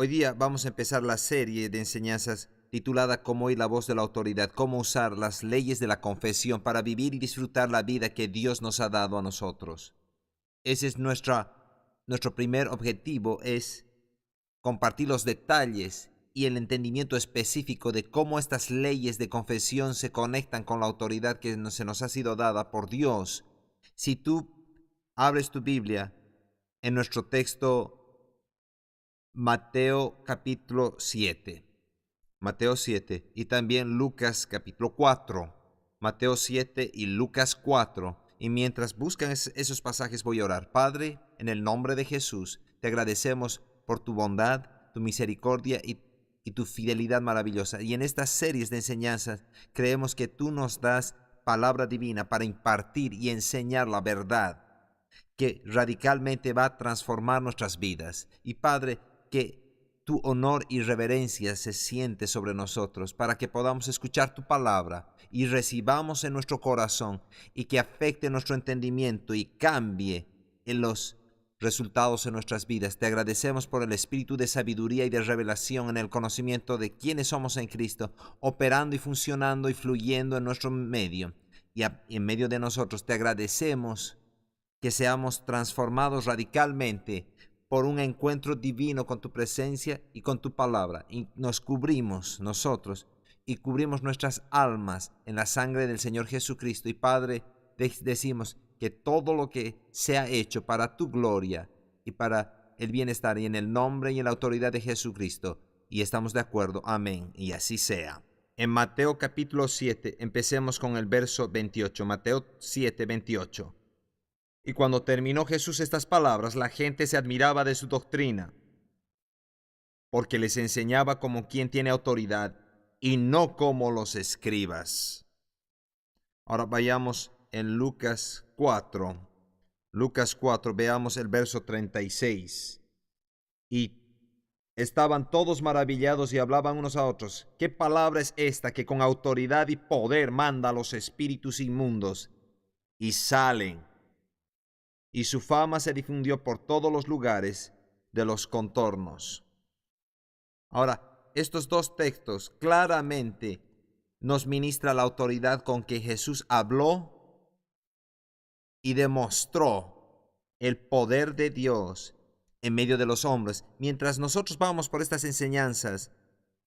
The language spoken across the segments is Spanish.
Hoy día vamos a empezar la serie de enseñanzas titulada Cómo oír la voz de la autoridad, cómo usar las leyes de la confesión para vivir y disfrutar la vida que Dios nos ha dado a nosotros. Ese es nuestro primer objetivo, es compartir los detalles y el entendimiento específico de cómo estas leyes de confesión se conectan con la autoridad que se nos ha sido dada por Dios. Si tú abres tu Biblia en nuestro texto Mateo capítulo 7. Mateo 7 y también Lucas capítulo 4. Mateo 7 y Lucas 4. Y mientras buscan esos pasajes voy a orar. Padre, en el nombre de Jesús, te agradecemos por tu bondad, tu misericordia y tu fidelidad maravillosa. Y en estas series de enseñanzas creemos que tú nos das palabra divina para impartir y enseñar la verdad que radicalmente va a transformar nuestras vidas. Y Padre, que tu honor y reverencia se siente sobre nosotros para que podamos escuchar tu palabra y recibamos en nuestro corazón y que afecte nuestro entendimiento y cambie en los resultados en nuestras vidas. Te agradecemos por el espíritu de sabiduría y de revelación en el conocimiento de quiénes somos en Cristo, operando y funcionando y fluyendo en nuestro medio. Y en medio de nosotros te agradecemos que seamos transformados radicalmente por un encuentro divino con tu presencia y con tu palabra. Y nos cubrimos nosotros y cubrimos nuestras almas en la sangre del Señor Jesucristo. Y Padre, decimos que todo lo que sea hecho para tu gloria y para el bienestar y en el nombre y en la autoridad de Jesucristo. Y estamos de acuerdo. Amén. Y así sea. En Mateo capítulo 7, empecemos con el verso 28. Mateo 7, 28. Y cuando terminó Jesús estas palabras, la gente se admiraba de su doctrina, porque les enseñaba como quien tiene autoridad y no como los escribas. Ahora vayamos en Lucas 4. Lucas 4, veamos el verso 36. Y estaban todos maravillados y hablaban unos a otros: ¿qué palabra es esta que con autoridad y poder manda a los espíritus inmundos y salen? Y su fama se difundió por todos los lugares de los contornos. Ahora, estos dos textos claramente nos ministran la autoridad con que Jesús habló y demostró el poder de Dios en medio de los hombres. Mientras nosotros vamos por estas enseñanzas,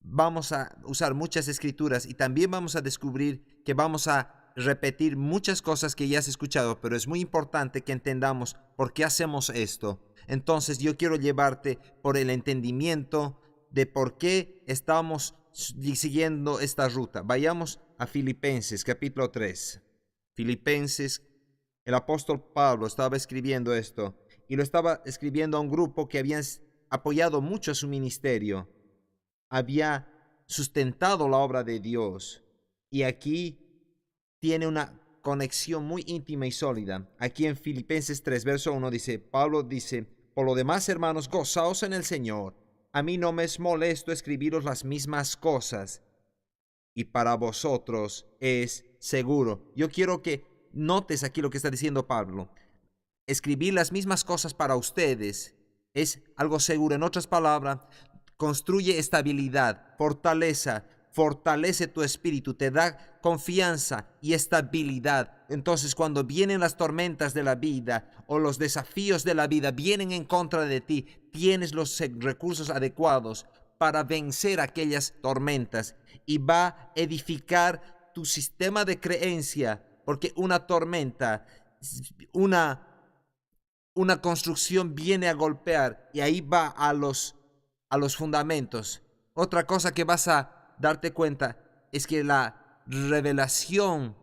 vamos a usar muchas escrituras y también vamos a descubrir que vamos a repetir muchas cosas que ya has escuchado, pero es muy importante que entendamos por qué hacemos esto. Entonces yo quiero llevarte por el entendimiento de por qué estamos siguiendo esta ruta. Vayamos a Filipenses capítulo 3. Filipenses, el apóstol Pablo estaba escribiendo esto y lo estaba escribiendo a un grupo que habían apoyado mucho a su ministerio, había sustentado la obra de Dios. Y aquí tiene una conexión muy íntima y sólida. Aquí en Filipenses 3, verso 1 dice, Pablo dice: por lo demás, hermanos, gozaos en el Señor. A mí no me es molesto escribiros las mismas cosas, y para vosotros es seguro. Yo quiero que notes aquí lo que está diciendo Pablo. Escribir las mismas cosas para ustedes es algo seguro. En otras palabras, construye estabilidad, fortalece tu espíritu, te da confianza y estabilidad. Entonces, cuando vienen las tormentas de la vida o los desafíos de la vida vienen en contra de ti, tienes los recursos adecuados para vencer aquellas tormentas y va a edificar tu sistema de creencia, porque una tormenta, una construcción viene a golpear y ahí va a los fundamentos. Otra cosa que vas a darte cuenta es que la revelación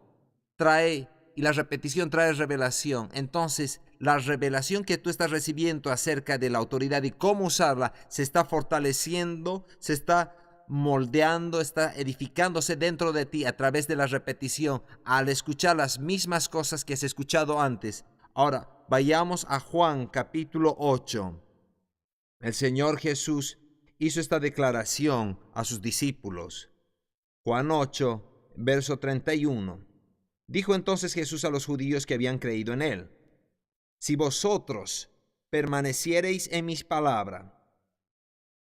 trae y la repetición trae revelación. Entonces, la revelación que tú estás recibiendo acerca de la autoridad y cómo usarla se está fortaleciendo, se está moldeando, está edificándose dentro de ti a través de la repetición al escuchar las mismas cosas que has escuchado antes. Ahora, vayamos a Juan capítulo 8. El Señor Jesús hizo esta declaración a sus discípulos. Juan 8, verso 31. Dijo entonces Jesús a los judíos que habían creído en él: si vosotros permaneciereis en mis palabras,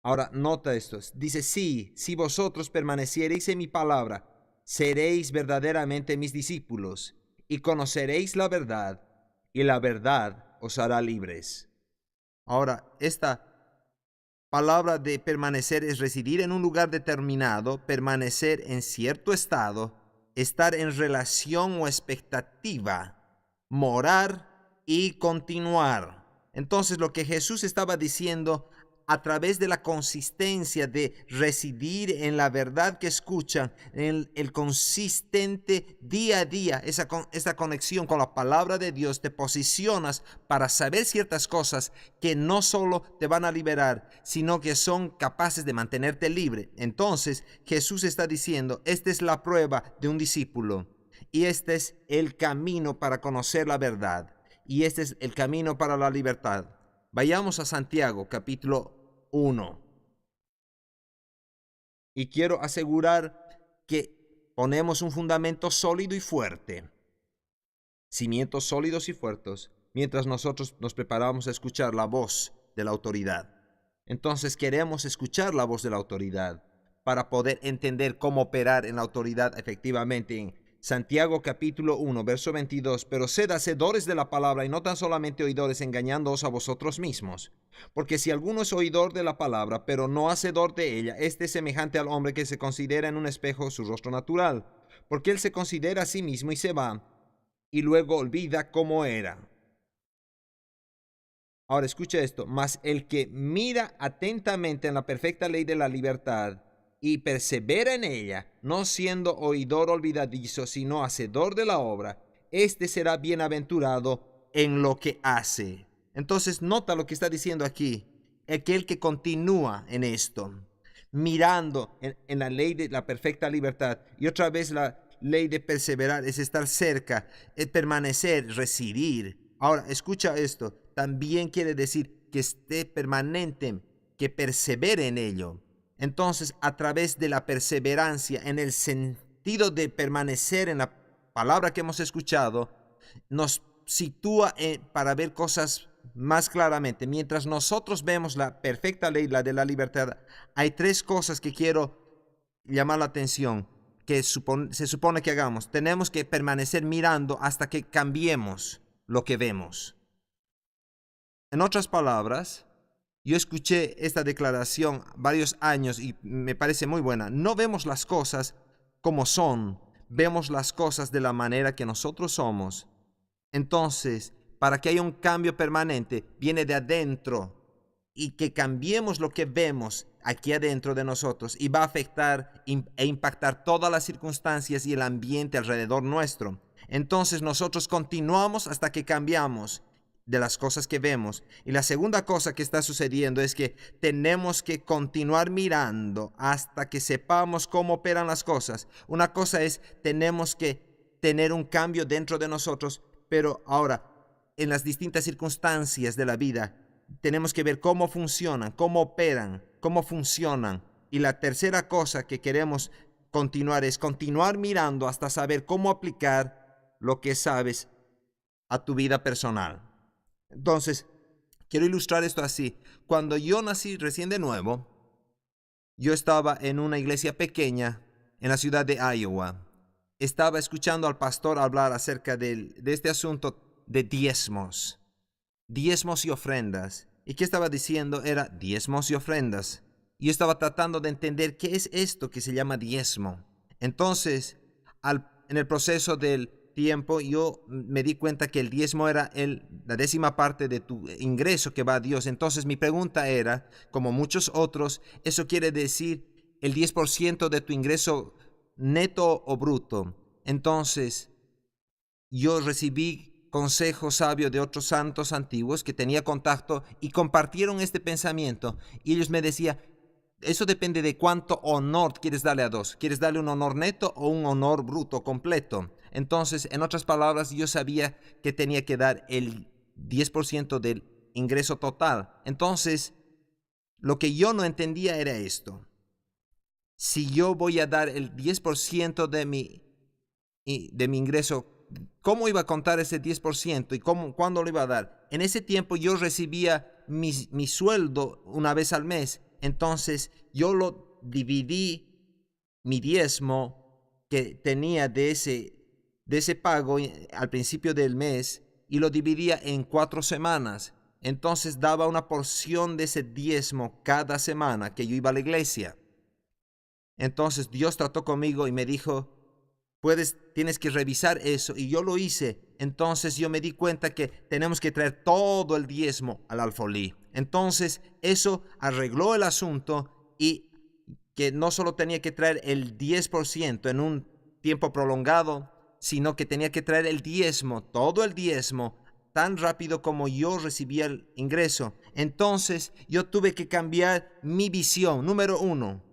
Ahora, nota esto. Dice, sí, si vosotros permaneciereis en mi palabra, seréis verdaderamente mis discípulos y conoceréis la verdad, y la verdad os hará libres. Ahora, esta palabra de permanecer es residir en un lugar determinado, permanecer en cierto estado, estar en relación o expectativa, morar y continuar. Entonces, lo que Jesús estaba diciendo a través de la consistencia de residir en la verdad que escuchan, en el consistente día a día, esa conexión con la palabra de Dios, te posicionas para saber ciertas cosas que no solo te van a liberar, sino que son capaces de mantenerte libre. Entonces, Jesús está diciendo, esta es la prueba de un discípulo y este es el camino para conocer la verdad y este es el camino para la libertad. Vayamos a Santiago, capítulo 1. Y quiero asegurar que ponemos un fundamento sólido y fuerte, cimientos sólidos y fuertes, mientras nosotros nos preparamos a escuchar la voz de la autoridad. Entonces queremos escuchar la voz de la autoridad para poder entender cómo operar en la autoridad efectivamente. En Santiago capítulo 1, verso 22, pero sed hacedores de la palabra y no tan solamente oidores, engañándoos a vosotros mismos. Porque si alguno es oidor de la palabra, pero no hacedor de ella, este es semejante al hombre que se considera en un espejo su rostro natural, porque él se considera a sí mismo y se va, y luego olvida cómo era. Ahora escucha esto, mas el que mira atentamente en la perfecta ley de la libertad y persevera en ella, no siendo oidor olvidadizo, sino hacedor de la obra, este será bienaventurado en lo que hace. Entonces nota lo que está diciendo aquí, aquel que continúa en esto, mirando en la ley de la perfecta libertad. Y otra vez la ley de perseverar es estar cerca, es permanecer, residir. Ahora, escucha esto, también quiere decir que esté permanente, que persevere en ello. Entonces, a través de la perseverancia, en el sentido de permanecer en la palabra que hemos escuchado, nos sitúa para ver cosas más claramente. Mientras nosotros vemos la perfecta ley, la de la libertad, hay tres cosas que quiero llamar la atención, que se supone que hagamos. Tenemos que permanecer mirando hasta que cambiemos lo que vemos. En otras palabras, yo escuché esta declaración varios años y me parece muy buena. No vemos las cosas como son, vemos las cosas de la manera que nosotros somos. Entonces, para que haya un cambio permanente, viene de adentro y que cambiemos lo que vemos aquí adentro de nosotros y va a afectar e impactar todas las circunstancias y el ambiente alrededor nuestro. Entonces nosotros continuamos hasta que cambiamos de las cosas que vemos. Y la segunda cosa que está sucediendo es que tenemos que continuar mirando hasta que sepamos cómo operan las cosas. Una cosa es, tenemos que tener un cambio dentro de nosotros, pero ahora, en las distintas circunstancias de la vida, tenemos que ver cómo funcionan, cómo operan, cómo funcionan. Y la tercera cosa que queremos continuar es continuar mirando hasta saber cómo aplicar lo que sabes a tu vida personal. Entonces, quiero ilustrar esto así. Cuando yo nací recién de nuevo, yo estaba en una iglesia pequeña en la ciudad de Iowa. Estaba escuchando al pastor hablar acerca de este asunto de diezmos y ofrendas. ¿Y qué estaba diciendo? Era diezmos y ofrendas. Y yo estaba tratando de entender qué es esto que se llama diezmo. Entonces, en el proceso del tiempo, yo me di cuenta que el diezmo era la 10ª parte de tu ingreso que va a Dios. Entonces, mi pregunta era, como muchos otros, ¿eso quiere decir el 10% de tu ingreso neto o bruto? Entonces, yo recibí consejo sabio de otros santos antiguos que tenía contacto y compartieron este pensamiento. Y ellos me decían, eso depende de cuánto honor quieres darle a Dios. ¿Quieres darle un honor neto o un honor bruto completo? Entonces, en otras palabras, yo sabía que tenía que dar el 10% del ingreso total. Entonces, lo que yo no entendía era esto. Si yo voy a dar el 10% de mi ingreso, ¿cómo iba a contar ese 10% y cuándo lo iba a dar? En ese tiempo yo recibía mi sueldo una vez al mes entonces yo lo dividí, mi diezmo que tenía de ese pago al principio del mes, y lo dividía en 4 semanas. Entonces daba una porción de ese diezmo cada semana que yo iba a la iglesia. Entonces Dios trató conmigo y me dijo, tienes que revisar eso. Y yo lo hice. Entonces yo me di cuenta que tenemos que traer todo el diezmo al alfolí. Entonces eso arregló el asunto, y que no solo tenía que traer el 10% en un tiempo prolongado, sino que tenía que traer el diezmo, todo el diezmo, tan rápido como yo recibía el ingreso. Entonces yo tuve que cambiar mi visión. Número 1,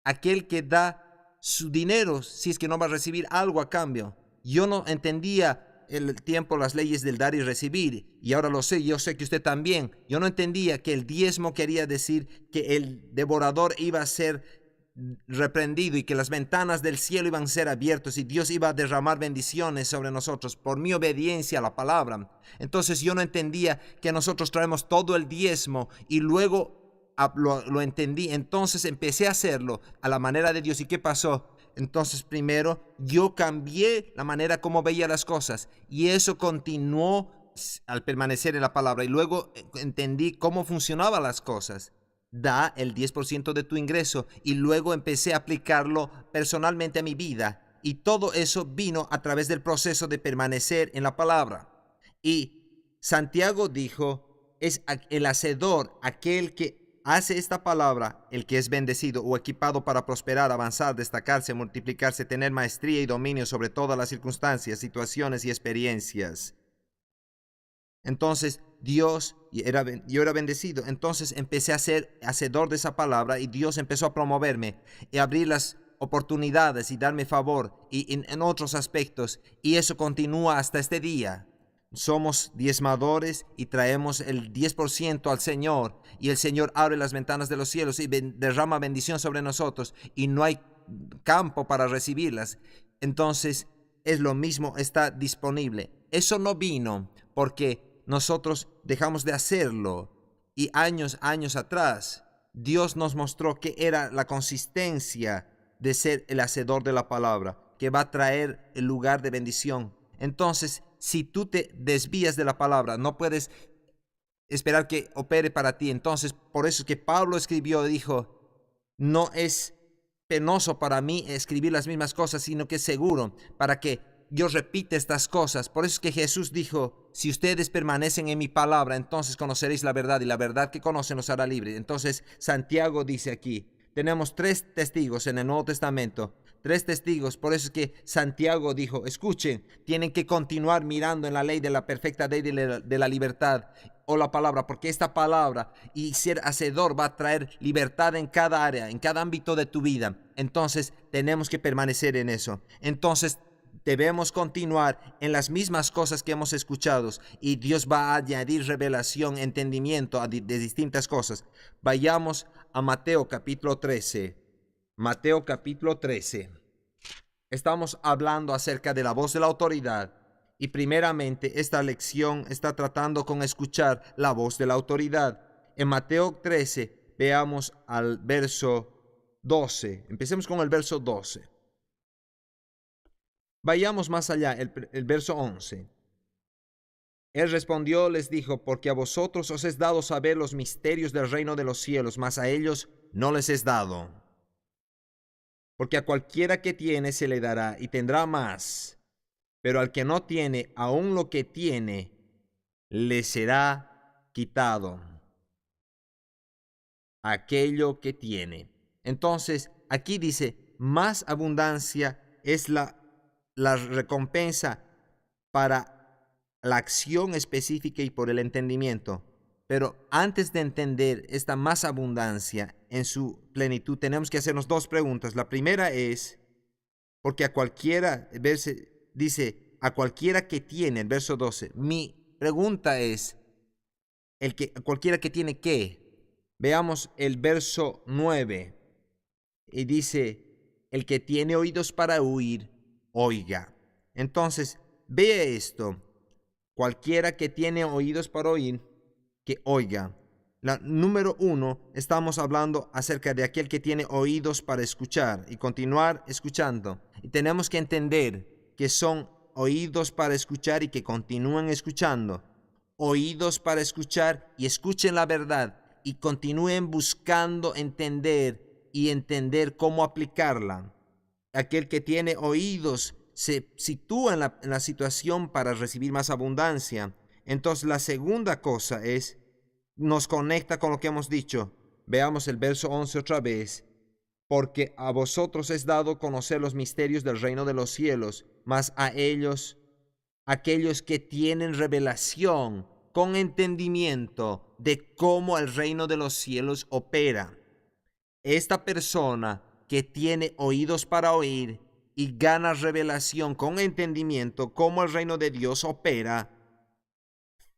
aquel que da su dinero, si es que no va a recibir algo a cambio. Yo no entendía el tiempo, las leyes del dar y recibir, y ahora lo sé. Yo sé que usted también. Yo no entendía que el diezmo quería decir que el devorador iba a ser reprendido y que las ventanas del cielo iban a ser abiertas y Dios iba a derramar bendiciones sobre nosotros por mi obediencia a la palabra. Entonces yo no entendía que nosotros traemos todo el diezmo, y luego lo entendí. Entonces empecé a hacerlo a la manera de Dios. ¿Y qué pasó? Entonces primero yo cambié la manera como veía las cosas, y eso continuó al permanecer en la palabra, y luego entendí cómo funcionaban las cosas. Da el 10% de tu ingreso, y luego empecé a aplicarlo personalmente a mi vida, y todo eso vino a través del proceso de permanecer en la palabra. Y Santiago dijo, es el hacedor, aquel que hace esta palabra, el que es bendecido o equipado para prosperar, avanzar, destacarse, multiplicarse, tener maestría y dominio sobre todas las circunstancias, situaciones y experiencias. Entonces yo era bendecido. Entonces empecé a ser hacedor de esa palabra, y Dios empezó a promoverme y abrir las oportunidades y darme favor y en otros aspectos, y eso continúa hasta este día. Somos diezmadores y traemos el 10% al Señor, y el Señor abre las ventanas de los cielos y derrama bendición sobre nosotros, y no hay campo para recibirlas. Entonces es lo mismo, está disponible. Eso no vino porque nosotros dejamos de hacerlo, y años atrás Dios nos mostró que era la consistencia de ser el hacedor de la palabra que va a traer el lugar de bendición. Entonces, si tú te desvías de la palabra, no puedes esperar que opere para ti. Entonces, por eso es que Pablo escribió, dijo, no es penoso para mí escribir las mismas cosas, sino que es seguro para que yo repita estas cosas. Por eso es que Jesús dijo, si ustedes permanecen en mi palabra, entonces conoceréis la verdad, y la verdad que conocen los hará libre. Entonces Santiago dice aquí, tenemos 3 testigos en el Nuevo Testamento, 3 testigos. Por eso es que Santiago dijo, escuchen, tienen que continuar mirando en la ley de la perfecta ley de la libertad, o la palabra, porque esta palabra y ser hacedor va a traer libertad en cada área, en cada ámbito de tu vida. Entonces tenemos que permanecer en eso. Entonces debemos continuar en las mismas cosas que hemos escuchado, y Dios va a añadir revelación, entendimiento de distintas cosas. Vayamos a Mateo capítulo 13. Mateo capítulo 13. Estamos hablando acerca de la voz de la autoridad, y primeramente esta lección está tratando con escuchar la voz de la autoridad. En Mateo 13 veamos al verso 12. Empecemos con el verso 12. Vayamos más allá, el verso 11. Él respondió, les dijo, porque a vosotros os es dado saber los misterios del reino de los cielos, mas a ellos no les es dado. Porque a cualquiera que tiene se le dará y tendrá más, pero al que no tiene, aun lo que tiene, le será quitado aquello que tiene. Entonces, aquí dice, más abundancia es la recompensa para la acción específica y por el entendimiento. Pero antes de entender esta más abundancia en su plenitud, tenemos que hacernos 2 preguntas. La primera es, porque a cualquiera, dice, a cualquiera que tiene, el verso 12. Mi pregunta es, a cualquiera que tiene ¿qué? Veamos el verso 9. Y dice, el que tiene oídos para oír, oiga. Entonces, ve esto. Cualquiera que tiene oídos para oír, que oiga. Número 1, estamos hablando acerca de aquel que tiene oídos para escuchar y continuar escuchando. Y tenemos que entender que son oídos para escuchar y que continúen escuchando. Oídos para escuchar y escuchen la verdad y continúen buscando entender y entender cómo aplicarla. Aquel que tiene oídos se sitúa en la situación para recibir más abundancia. Entonces la segunda cosa nos conecta con lo que hemos dicho. Veamos el verso 11 otra vez. Porque a vosotros es dado conocer los misterios del reino de los cielos, mas a ellos, aquellos que tienen revelación con entendimiento de cómo el reino de los cielos opera. Esta persona que tiene oídos para oír y gana revelación con entendimiento cómo el reino de Dios opera,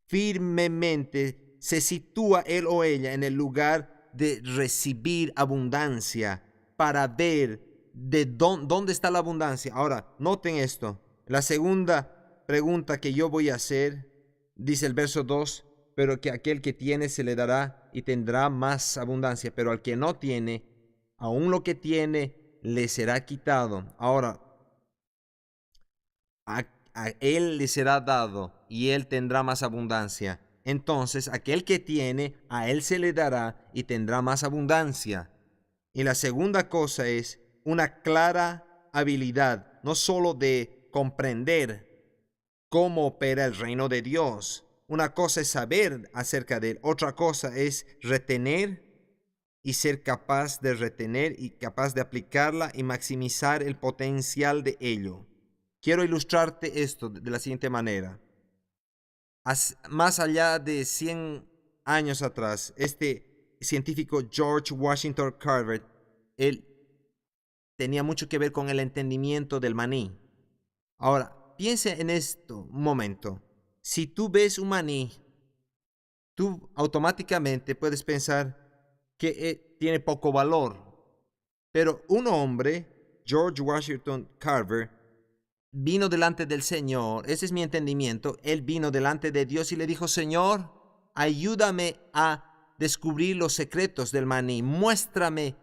firmemente se sitúa él o ella en el lugar de recibir abundancia para ver de dónde está la abundancia. Ahora, noten esto. La segunda pregunta que yo voy a hacer, dice el verso 2, pero que aquel que tiene se le dará y tendrá más abundancia, pero al que no tiene, aún lo que tiene le será quitado. Ahora, a él le será dado y él tendrá más abundancia. Entonces, aquel que tiene, a él se le dará y tendrá más abundancia. Y la segunda cosa es una clara habilidad, no solo de comprender cómo opera el reino de Dios. Una cosa es saber acerca de él, otra cosa es retener y ser capaz de retener y capaz de aplicarla y maximizar el potencial de ello. Quiero ilustrarte esto de la siguiente manera. Más allá de 100 años atrás, este científico George Washington Carver, él tenía mucho que ver con el entendimiento del maní. Ahora, piensa en esto un momento. Si tú ves un maní, tú automáticamente puedes pensar que tiene poco valor. Pero un hombre, George Washington Carver, vino delante del Señor, ese es mi entendimiento, él vino delante de Dios y le dijo: Señor, ayúdame a descubrir los secretos del maní, muéstrame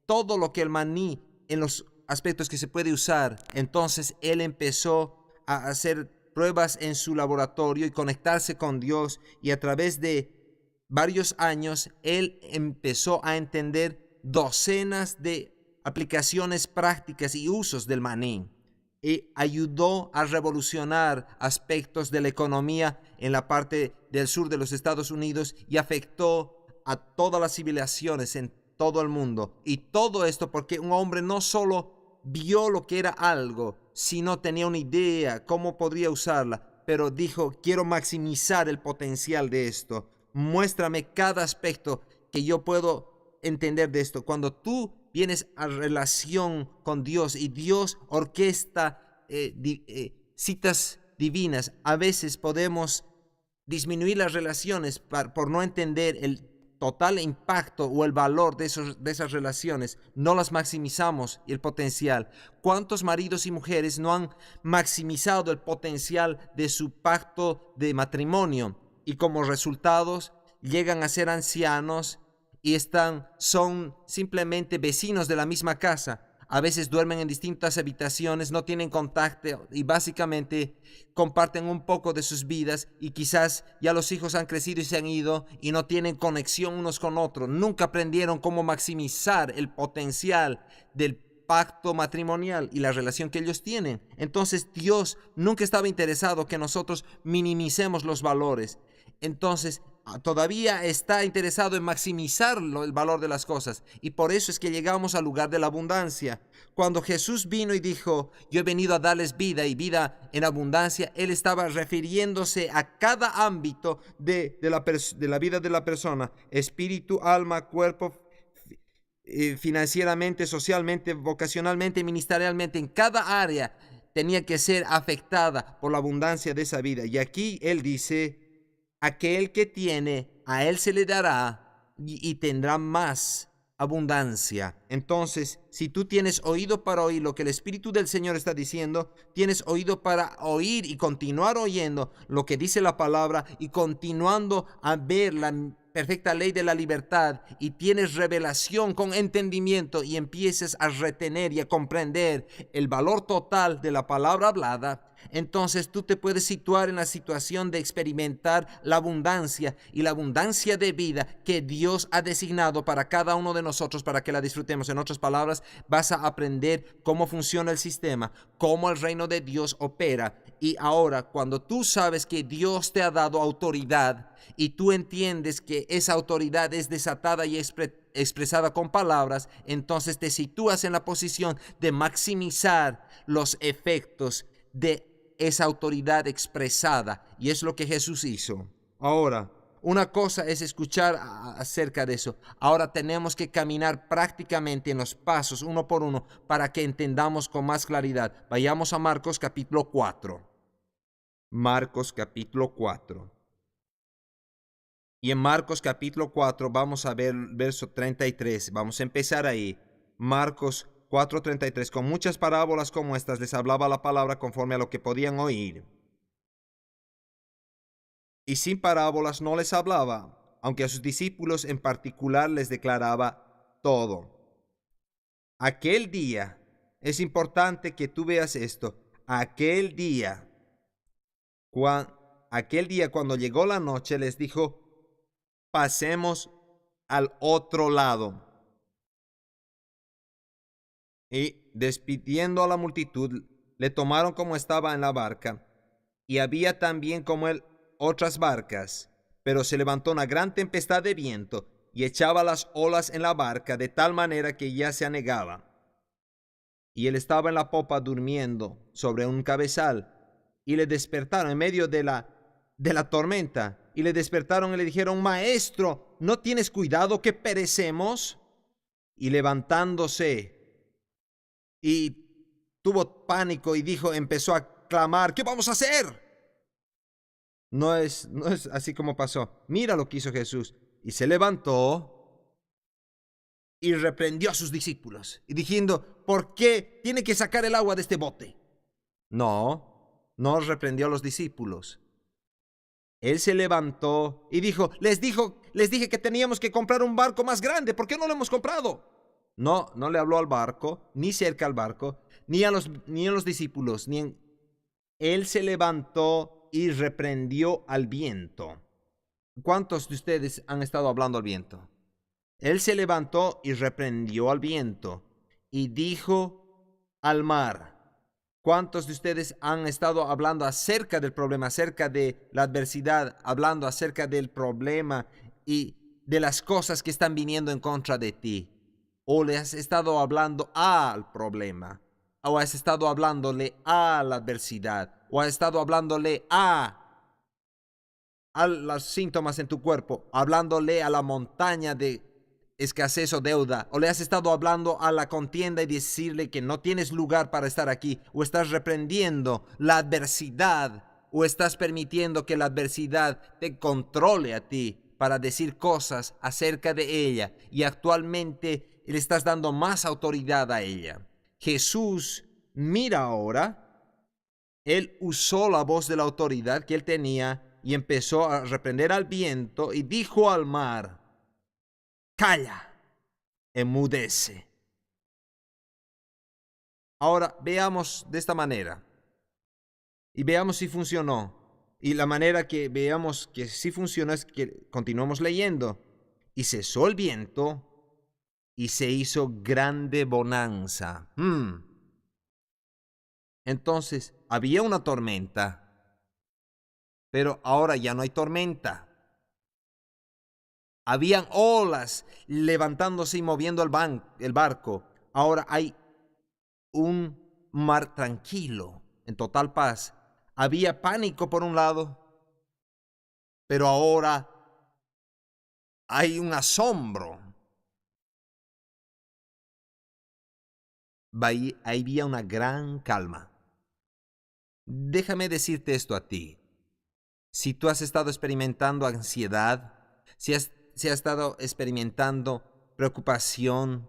todo lo que el maní en los aspectos que se puede usar. Entonces él empezó a hacer pruebas en su laboratorio y conectarse con Dios, y a través de varios años él empezó a entender docenas de aplicaciones prácticas y usos del maní, y ayudó a revolucionar aspectos de la economía en la parte del sur de los Estados Unidos y afectó a todas las civilizaciones en todo el mundo. Y todo esto porque un hombre no solo vio lo que era algo, sino tenía una idea cómo podría usarla, pero dijo: quiero maximizar el potencial de esto. Muéstrame cada aspecto que yo puedo entender de esto. Cuando tú vienes a relación con Dios y Dios orquesta citas divinas, a veces podemos disminuir las relaciones por no entender el total impacto o el valor de esas relaciones. No las maximizamos y el potencial. ¿Cuántos maridos y mujeres no han maximizado el potencial de su pacto de matrimonio y como resultados llegan a ser ancianos y son simplemente vecinos de la misma casa? A veces duermen en distintas habitaciones, no tienen contacto y básicamente comparten un poco de sus vidas, y quizás ya los hijos han crecido y se han ido y no tienen conexión unos con otros. Nunca aprendieron cómo maximizar el potencial del pacto matrimonial y la relación que ellos tienen. Entonces Dios nunca estaba interesado que nosotros minimicemos los valores. Entonces todavía está interesado en maximizar el valor de las cosas, y por eso es que llegamos al lugar de la abundancia. Cuando Jesús vino y dijo: yo he venido a darles vida y vida en abundancia, él estaba refiriéndose a cada ámbito de la vida de la persona: espíritu, alma, cuerpo, financieramente, socialmente, vocacionalmente, ministerialmente. En cada área tenía que ser afectada por la abundancia de esa vida. Y aquí él dice: aquel que tiene, a él se le dará y tendrá más abundancia. Entonces, si tú tienes oído para oír lo que el Espíritu del Señor está diciendo, tienes oído para oír y continuar oyendo lo que dice la palabra y continuando a ver la perfecta ley de la libertad, y tienes revelación con entendimiento y empieces a retener y a comprender el valor total de la palabra hablada, entonces tú te puedes situar en la situación de experimentar la abundancia y la abundancia de vida que Dios ha designado para cada uno de nosotros para que la disfrutemos. En otras palabras, vas a aprender cómo funciona el sistema, cómo el reino de Dios opera. Y ahora, cuando tú sabes que Dios te ha dado autoridad y tú entiendes que esa autoridad es desatada y expresada con palabras, entonces te sitúas en la posición de maximizar los efectos de esa autoridad expresada, y es lo que Jesús hizo. Ahora, una cosa es escuchar acerca de eso. Ahora tenemos que caminar prácticamente en los pasos uno por uno para que entendamos con más claridad. Vayamos a Marcos capítulo 4. Marcos capítulo 4. Y en Marcos capítulo 4 vamos a ver el verso 33. Vamos a empezar ahí. Marcos 4:33. Con muchas parábolas como estas les hablaba la palabra conforme a lo que podían oír. Y sin parábolas no les hablaba, aunque a sus discípulos en particular les declaraba todo. Aquel día, es importante que tú veas esto, aquel día cuando llegó la noche les dijo: pasemos al otro lado. Y despidiendo a la multitud, le tomaron como estaba en la barca, y había también como él otras barcas, pero se levantó una gran tempestad de viento, y echaba las olas en la barca de tal manera que ya se anegaba. Y él estaba en la popa durmiendo sobre un cabezal, y le despertaron en medio de la tormenta, y le despertaron y le dijeron: Maestro, ¿no tienes cuidado que perecemos? Y levantándose, y tuvo pánico y empezó a clamar: ¿qué vamos a hacer? No es así como pasó. Mira lo que hizo Jesús. Y se levantó y reprendió a sus discípulos, y diciendo: ¿por qué tiene que sacar el agua de este bote? No reprendió a los discípulos. Él se levantó y les dije que teníamos que comprar un barco más grande. ¿Por qué no lo hemos comprado? No le habló al barco, ni cerca al barco, ni a los discípulos. Él se levantó y reprendió al viento. ¿Cuántos de ustedes han estado hablando al viento? Él se levantó y reprendió al viento y dijo al mar. ¿Cuántos de ustedes han estado hablando acerca del problema, acerca de la adversidad, hablando acerca del problema y de las cosas que están viniendo en contra de ti? ¿O le has estado hablando al problema? ¿O has estado hablándole a la adversidad? ¿O has estado hablándole a los síntomas en tu cuerpo? ¿Hablándole a la montaña de escasez o deuda? ¿O le has estado hablando a la contienda y decirle que no tienes lugar para estar aquí? ¿O estás reprendiendo la adversidad? ¿O estás permitiendo que la adversidad te controle a ti para decir cosas acerca de ella, y actualmente le estás dando más autoridad a ella? Jesús, mira ahora, él usó la voz de la autoridad que él tenía y empezó a reprender al viento y dijo al mar: calla, enmudece. Ahora veamos de esta manera y veamos si funcionó. Y la manera que veamos que sí funciona es que continuamos leyendo. Y cesó el viento y se hizo grande bonanza. Entonces había una tormenta, pero ahora ya no hay tormenta. Habían olas levantándose y moviendo el barco. Ahora hay un mar tranquilo, en total paz. Había pánico por un lado, pero ahora hay un asombro. Había una gran calma. Déjame decirte esto a ti. Si tú has estado experimentando ansiedad, si has estado experimentando preocupación,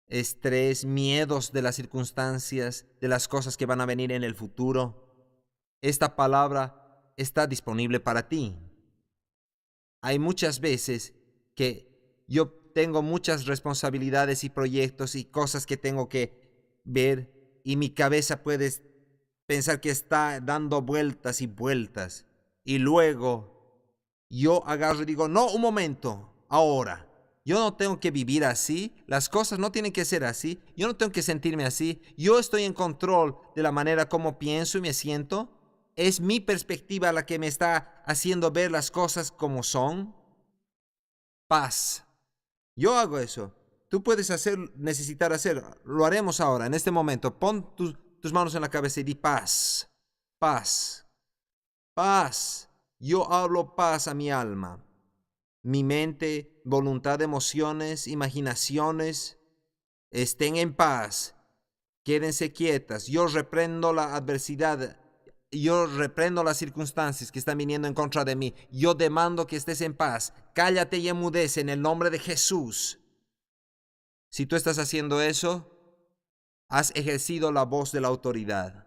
estrés, miedos de las circunstancias, de las cosas que van a venir en el futuro, esta palabra está disponible para ti. Hay muchas veces que yo tengo muchas responsabilidades y proyectos y cosas que tengo que ver y mi cabeza puede pensar que está dando vueltas y vueltas. Y luego yo agarro y digo, no, un momento, ahora. Yo no tengo que vivir así, las cosas no tienen que ser así, yo no tengo que sentirme así, yo estoy en control de la manera como pienso y me siento. Es mi perspectiva la que me está haciendo ver las cosas como son. Paz. Yo hago eso. Tú puedes necesitar hacer. Lo haremos ahora, en este momento. Pon tus manos en la cabeza y di paz. Paz. Paz. Yo hablo paz a mi alma. Mi mente, voluntad, emociones, imaginaciones, estén en paz. Quédense quietas. Yo reprendo la adversidad. Yo reprendo las circunstancias que están viniendo en contra de mí. Yo demando que estés en paz. Cállate y enmudece en el nombre de Jesús. Si tú estás haciendo eso, has ejercido la voz de la autoridad.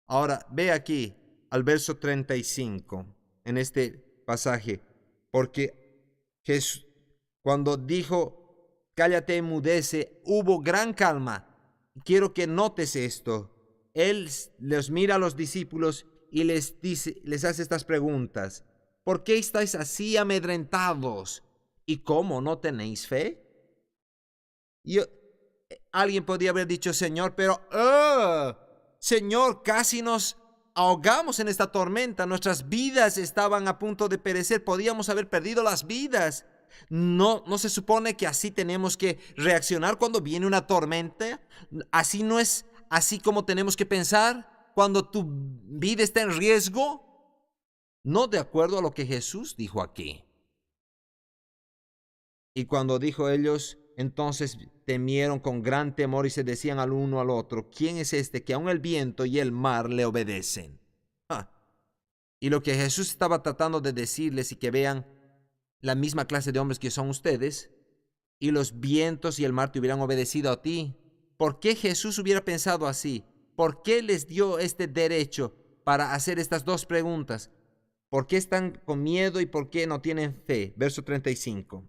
Ahora, ve aquí al verso 35 en este pasaje. Porque Jesús, cuando dijo, cállate, enmudece, hubo gran calma. Quiero que notes esto. Él les mira a los discípulos y les hace estas preguntas. ¿Por qué estáis así amedrentados? ¿Y cómo no tenéis fe? Alguien podría haber dicho, Señor, pero Señor, casi nos ahogamos en esta tormenta. Nuestras vidas estaban a punto de perecer. Podíamos haber perdido las vidas. ¿No se supone que así tenemos que reaccionar cuando viene una tormenta? ¿Así no es así como tenemos que pensar cuando tu vida está en riesgo? No de acuerdo a lo que Jesús dijo aquí. Y cuando dijo ellos, entonces temieron con gran temor y se decían al uno al otro, ¿quién es este que aun el viento y el mar le obedecen? Y lo que Jesús estaba tratando de decirles y que vean la misma clase de hombres que son ustedes, y los vientos y el mar te hubieran obedecido a ti. ¿Por qué Jesús hubiera pensado así? ¿Por qué les dio este derecho para hacer estas dos preguntas? ¿Por qué están con miedo y por qué no tienen fe? Verso 35.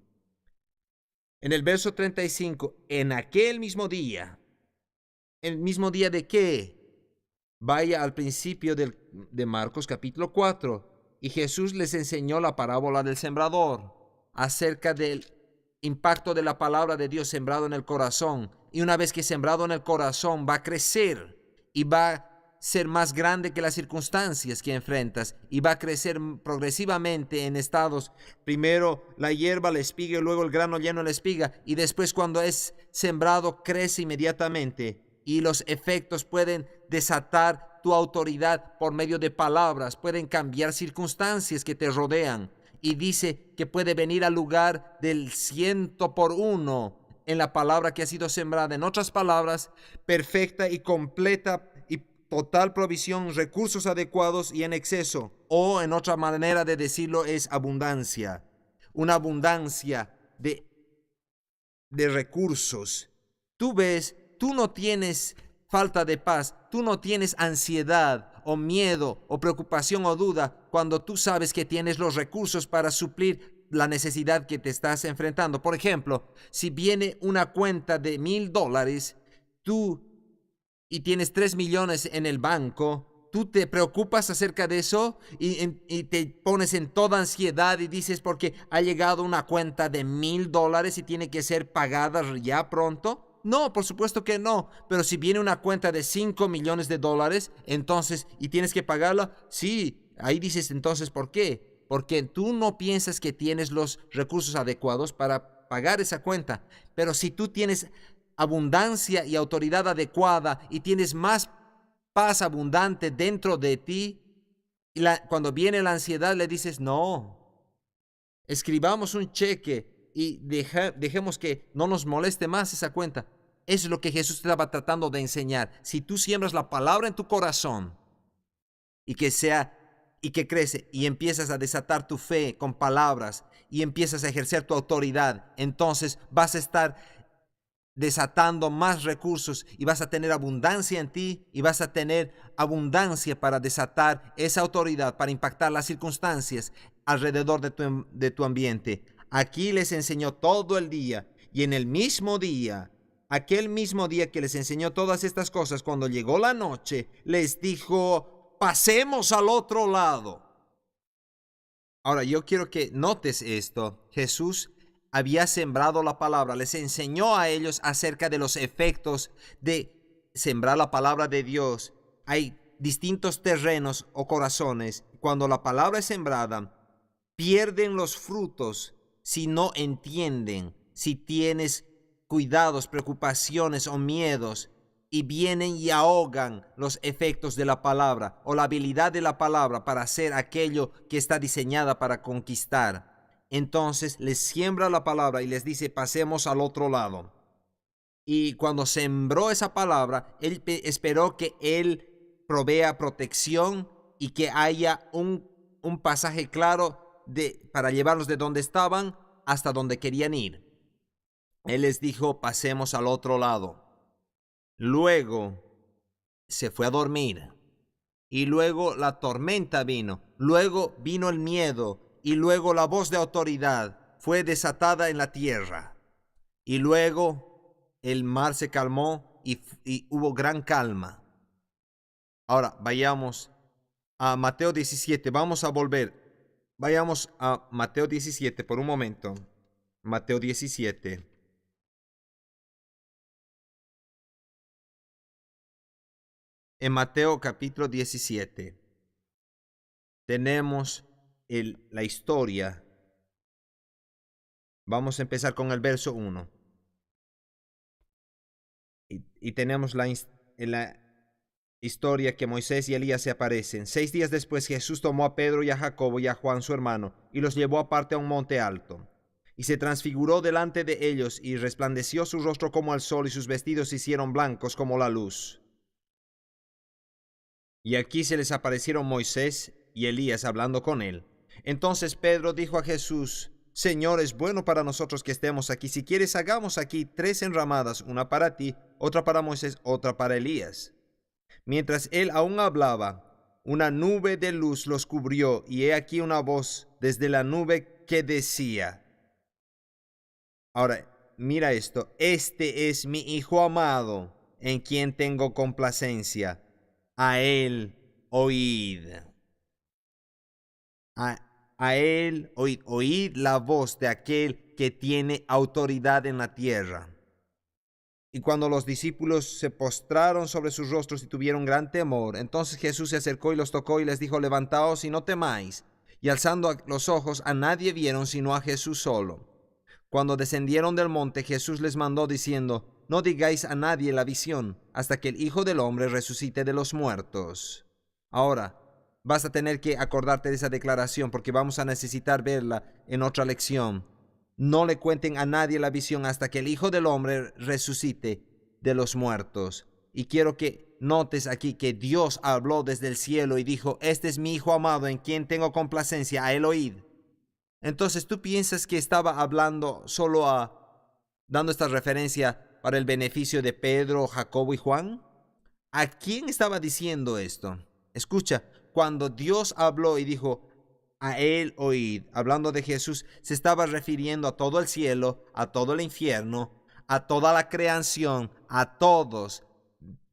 En el verso 35, en aquel mismo día, ¿el mismo día de qué? Vaya al principio de Marcos capítulo 4, y Jesús les enseñó la parábola del sembrador acerca del impacto de la palabra de Dios sembrado en el corazón. Y una vez que sembrado en el corazón va a crecer y va a ser más grande que las circunstancias que enfrentas y va a crecer progresivamente en estados. Primero la hierba, la espiga y luego el grano lleno de la espiga, y después cuando es sembrado crece inmediatamente y los efectos pueden desatar tu autoridad por medio de palabras, pueden cambiar circunstancias que te rodean. Y dice que puede venir al lugar del 100 por 1 en la palabra que ha sido sembrada. En otras palabras, perfecta y completa y total provisión, recursos adecuados y en exceso. O en otra manera de decirlo es abundancia. Una abundancia de recursos. Tú ves, tú no tienes falta de paz, tú no tienes ansiedad o miedo o preocupación o duda cuando tú sabes que tienes los recursos para suplir la necesidad que te estás enfrentando. Por ejemplo, si viene una cuenta de $1,000, y tienes 3 millones en el banco, tú te preocupas acerca de eso y te pones en toda ansiedad y dices porque ha llegado una cuenta de $1,000 y tiene que ser pagada ya pronto. No, por supuesto que no. Pero si viene una cuenta de $5 millones, entonces, y tienes que pagarla, sí, ahí dices entonces, ¿por qué? Porque tú no piensas que tienes los recursos adecuados para pagar esa cuenta. Pero si tú tienes abundancia y autoridad adecuada y tienes más paz abundante dentro de ti, y cuando viene la ansiedad le dices, no, escribamos un cheque y dejemos que no nos moleste más esa cuenta. Eso es lo que Jesús estaba tratando de enseñar. Si tú siembras la palabra en tu corazón y que crece y empiezas a desatar tu fe con palabras y empiezas a ejercer tu autoridad, entonces vas a estar desatando más recursos y vas a tener abundancia en ti y vas a tener abundancia para desatar esa autoridad, para impactar las circunstancias alrededor de tu ambiente. Aquí les enseñó todo el día y en el mismo día, aquel mismo día que les enseñó todas estas cosas, cuando llegó la noche, les dijo, pasemos al otro lado. Ahora, yo quiero que notes esto. Jesús había sembrado la palabra, les enseñó a ellos acerca de los efectos de sembrar la palabra de Dios. Hay distintos terrenos o corazones. Cuando la palabra es sembrada, pierden los frutos si no entienden, si tienes cuidados, preocupaciones o miedos, y vienen y ahogan los efectos de la palabra o la habilidad de la palabra para hacer aquello que está diseñada para conquistar. Entonces les siembra la palabra y les dice, pasemos al otro lado. Y cuando sembró esa palabra, él esperó que él provea protección y que haya un pasaje claro para llevarlos de donde estaban hasta donde querían ir. Él les dijo, pasemos al otro lado. Luego se fue a dormir. Y luego la tormenta vino. Luego vino el miedo. Y luego la voz de autoridad fue desatada en la tierra. Y luego el mar se calmó y hubo gran calma. Ahora vayamos a Mateo 17. Vamos a volver. Vayamos a Mateo 17 por un momento. Mateo 17. En Mateo capítulo 17 tenemos la historia. Vamos a empezar con el verso 1. Y tenemos la historia que Moisés y Elías se aparecen. 6 días después Jesús tomó a Pedro y a Jacobo y a Juan su hermano y los llevó aparte a un monte alto. Y se transfiguró delante de ellos y resplandeció su rostro como el sol y sus vestidos se hicieron blancos como la luz. Y aquí se les aparecieron Moisés y Elías hablando con él. Entonces Pedro dijo a Jesús, Señor, es bueno para nosotros que estemos aquí. Si quieres, hagamos aquí 3 enramadas, una para ti, otra para Moisés, otra para Elías. Mientras él aún hablaba, una nube de luz los cubrió, y he aquí una voz desde la nube que decía. Ahora, mira esto, este es mi Hijo amado, en quien tengo complacencia. A él oíd. A él oíd la voz de aquel que tiene autoridad en la tierra. Y cuando los discípulos se postraron sobre sus rostros y tuvieron gran temor, entonces Jesús se acercó y los tocó y les dijo, levantaos y no temáis. Y alzando los ojos a nadie vieron sino a Jesús solo. Cuando descendieron del monte, Jesús les mandó diciendo, no digáis a nadie la visión, hasta que el Hijo del Hombre resucite de los muertos. Ahora, vas a tener que acordarte de esa declaración porque vamos a necesitar verla en otra lección. No le cuenten a nadie la visión hasta que el Hijo del Hombre resucite de los muertos. Y quiero que notes aquí que Dios habló desde el cielo y dijo, este es mi Hijo amado en quien tengo complacencia, a él oíd. Entonces, ¿tú piensas que estaba hablando dando esta referencia para el beneficio de Pedro, Jacobo y Juan? ¿A quién estaba diciendo esto? Escucha, cuando Dios habló y dijo, a él oíd, hablando de Jesús, se estaba refiriendo a todo el cielo, a todo el infierno, a toda la creación, a todos.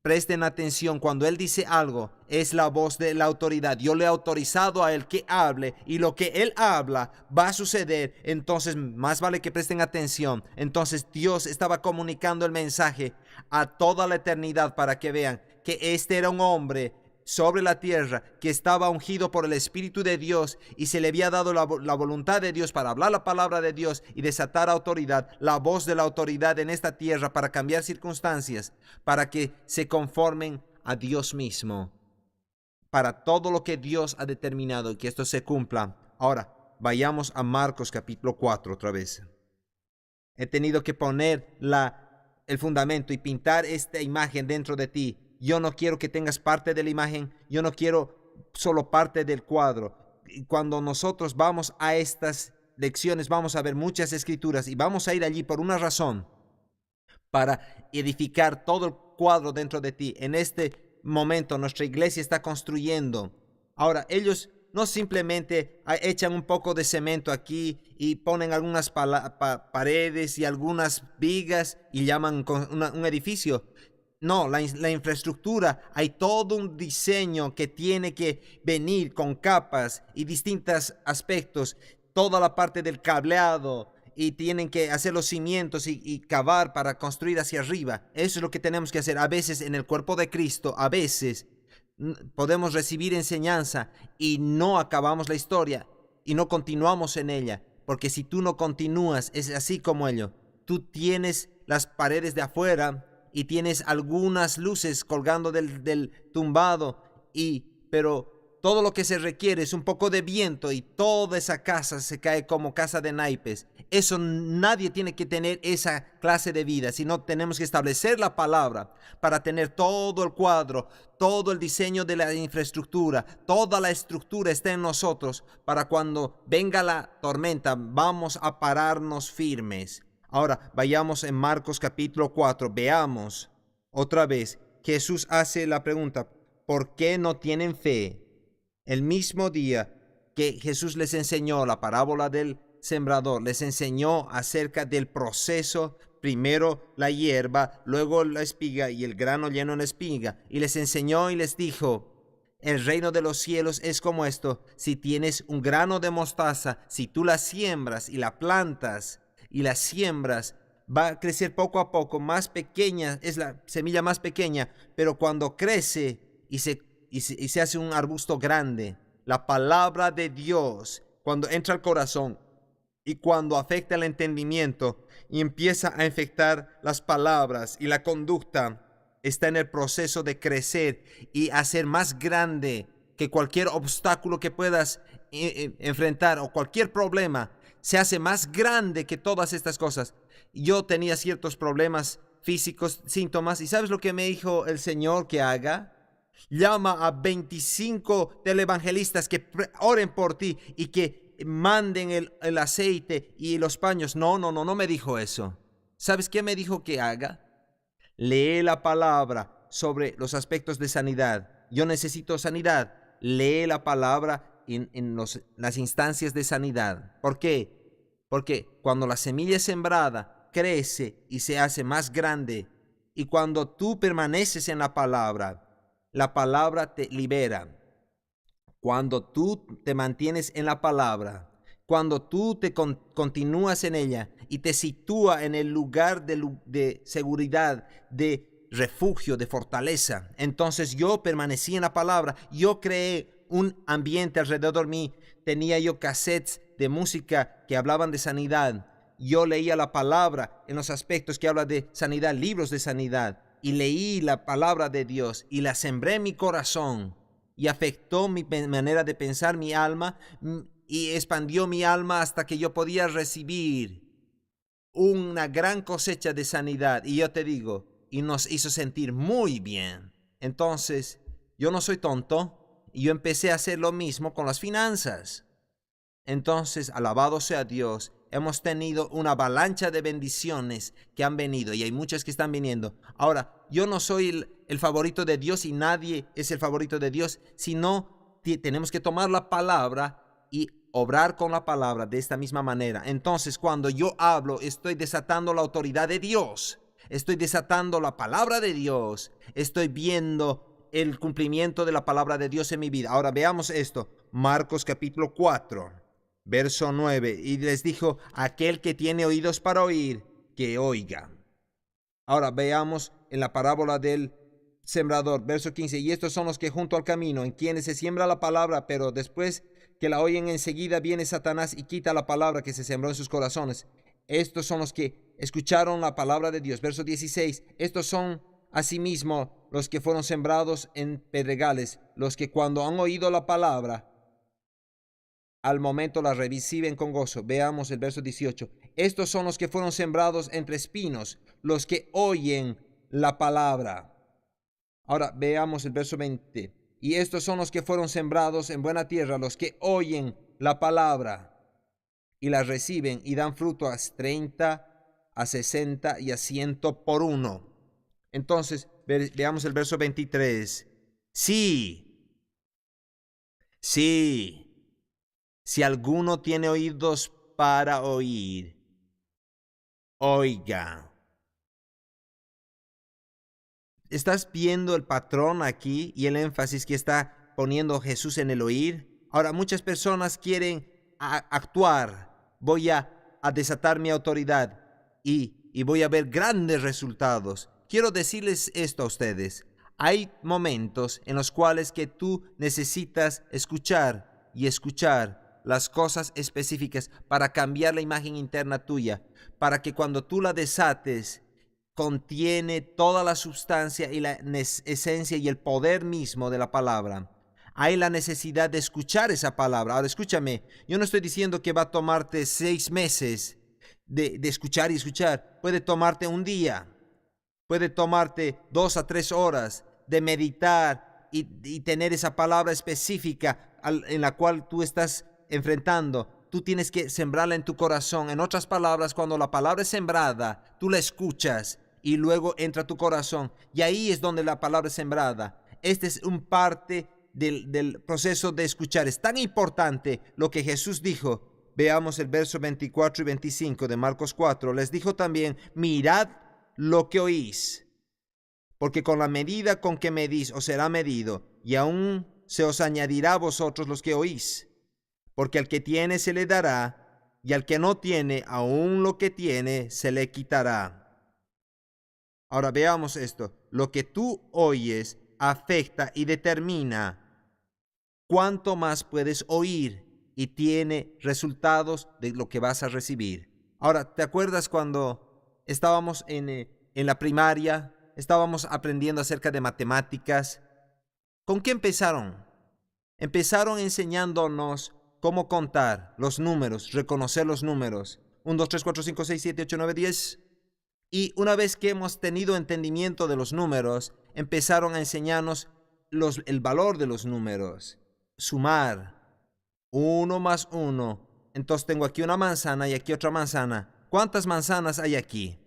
Presten atención, cuando Él dice algo, es la voz de la autoridad. Yo le he autorizado a Él que hable y lo que Él habla va a suceder. Entonces, más vale que presten atención. Entonces, Dios estaba comunicando el mensaje a toda la eternidad para que vean que este era un hombre sobre la tierra que estaba ungido por el Espíritu de Dios y se le había dado la voluntad de Dios para hablar la palabra de Dios y desatar autoridad, la voz de la autoridad en esta tierra para cambiar circunstancias, para que se conformen a Dios mismo, para todo lo que Dios ha determinado y que esto se cumpla. Ahora, vayamos a Marcos capítulo 4 otra vez. He tenido que poner el fundamento y pintar esta imagen dentro de ti. Yo no quiero que tengas parte de la imagen, yo no quiero solo parte del cuadro. Y cuando nosotros vamos a estas lecciones vamos a ver muchas escrituras y vamos a ir allí por una razón, para edificar todo el cuadro dentro de ti. En este momento nuestra iglesia está construyendo. Ahora, ellos no simplemente echan un poco de cemento aquí y ponen algunas paredes y algunas vigas y llaman un edificio. No, la infraestructura, hay todo un diseño que tiene que venir con capas y distintos aspectos, toda la parte del cableado, y tienen que hacer los cimientos y cavar para construir hacia arriba. Eso es lo que tenemos que hacer. A veces en el cuerpo de Cristo, a veces podemos recibir enseñanza y no acabamos la historia y no continuamos en ella, porque si tú no continúas, es así como ello. Tú tienes las paredes de afuera y tienes algunas luces colgando del tumbado, pero todo lo que se requiere es un poco de viento y toda esa casa se cae como casa de naipes. Eso, nadie tiene que tener esa clase de vida, sino tenemos que establecer la palabra para tener todo el cuadro, todo el diseño de la infraestructura, toda la estructura está en nosotros, para cuando venga la tormenta vamos a pararnos firmes. Ahora vayamos en Marcos capítulo 4, veamos otra vez. Jesús hace la pregunta, ¿por qué no tienen fe? El mismo día que Jesús les enseñó la parábola del sembrador, les enseñó acerca del proceso, primero la hierba, luego la espiga y el grano lleno en espiga, y les enseñó y les dijo, el reino de los cielos es como esto: si tienes un grano de mostaza, si tú la siembras y la plantas y la siembras, va a crecer poco a poco, más pequeña, es la semilla más pequeña, pero cuando crece y se hace un arbusto grande, la palabra de Dios, cuando entra al corazón y cuando afecta el entendimiento y empieza a afectar las palabras y la conducta, está en el proceso de crecer y hacer más grande que cualquier obstáculo que puedas enfrentar o cualquier problema. Se hace más grande que todas estas cosas. Yo tenía ciertos problemas físicos, síntomas, y ¿sabes lo que me dijo el Señor que haga? Llama a 25 televangelistas que oren por ti y que manden el aceite y los paños. No me dijo eso. ¿Sabes qué me dijo que haga? Lee la palabra sobre los aspectos de sanidad. Yo necesito sanidad. Lee la palabra en las instancias de sanidad. ¿Por qué? Porque cuando la semilla es sembrada, crece y se hace más grande. Y cuando tú permaneces en la palabra te libera. Cuando tú te mantienes en la palabra, cuando tú te continúas en ella y te sitúa en el lugar de seguridad, de refugio, de fortaleza, entonces yo permanecí en la palabra. Yo creé un ambiente alrededor de mí. Tenía yo cassettes de música que hablaban de sanidad. Yo leía la palabra en los aspectos que habla de sanidad, libros de sanidad. Y leí la palabra de Dios y la sembré en mi corazón y afectó mi manera de pensar, mi alma, y expandió mi alma hasta que yo podía recibir una gran cosecha de sanidad. Y yo te digo, y nos hizo sentir muy bien. Entonces, yo no soy tonto y yo empecé a hacer lo mismo con las finanzas. Entonces, alabado sea Dios, hemos tenido una avalancha de bendiciones que han venido y hay muchas que están viniendo. Ahora, yo no soy el favorito de Dios y nadie es el favorito de Dios, sino tenemos que tomar la palabra y obrar con la palabra de esta misma manera. Entonces, cuando yo hablo, estoy desatando la autoridad de Dios, estoy desatando la palabra de Dios, estoy viendo el cumplimiento de la palabra de Dios en mi vida. Ahora veamos esto, Marcos capítulo 4. Verso 9, y les dijo, aquel que tiene oídos para oír, que oiga. Ahora veamos en la parábola del sembrador, verso 15, y estos son los que junto al camino, en quienes se siembra la palabra, pero después que la oyen enseguida viene Satanás y quita la palabra que se sembró en sus corazones. Estos son los que escucharon la palabra de Dios. Verso 16, estos son asimismo los que fueron sembrados en pedregales, los que cuando han oído la palabra, al momento la reciben con gozo. Veamos el verso 18. Estos son los que fueron sembrados entre espinos, los que oyen la palabra. Ahora veamos el verso 20. Y estos son los que fueron sembrados en buena tierra, los que oyen la palabra y las reciben y dan fruto a 30, a 60 y a 100 por uno. Entonces, veamos el verso 23. Sí, sí, si alguno tiene oídos para oír, oiga. ¿Estás viendo el patrón aquí y el énfasis que está poniendo Jesús en el oír? Ahora, muchas personas quieren actuar. Voy a desatar mi autoridad y voy a ver grandes resultados. Quiero decirles esto a ustedes. Hay momentos en los cuales que tú necesitas escuchar y escuchar las cosas específicas para cambiar la imagen interna tuya, para que cuando tú la desates, contiene toda la sustancia y la esencia y el poder mismo de la palabra. Hay la necesidad de escuchar esa palabra. Ahora escúchame, yo no estoy diciendo que va a tomarte 6 meses de escuchar y escuchar. Puede tomarte un día, puede tomarte 2 a 3 horas de meditar y tener esa palabra específica en la cual tú estás enfrentando. Tú tienes que sembrarla en tu corazón. En otras palabras, cuando la palabra es sembrada, tú la escuchas y luego entra a tu corazón. Y ahí es donde la palabra es sembrada. Este es un parte del proceso de escuchar. Es tan importante lo que Jesús dijo. Veamos el verso 24 y 25 de Marcos 4. Les dijo también, mirad lo que oís, porque con la medida con que medís os será medido, y aún se os añadirá a vosotros los que oís. Porque al que tiene se le dará, y al que no tiene, aún lo que tiene se le quitará. Ahora veamos esto. Lo que tú oyes afecta y determina cuánto más puedes oír y tiene resultados de lo que vas a recibir. Ahora, ¿te acuerdas cuando estábamos en la primaria? Estábamos aprendiendo acerca de matemáticas. ¿Con qué empezaron? Empezaron enseñándonos cómo contar los números, reconocer los números. 1, 2, 3, 4, 5, 6, 7, 8, 9, 10. Y una vez que hemos tenido entendimiento de los números, empezaron a enseñarnos el valor de los números. Sumar. 1 más 1. Entonces tengo aquí una manzana y aquí otra manzana. ¿Cuántas manzanas hay aquí?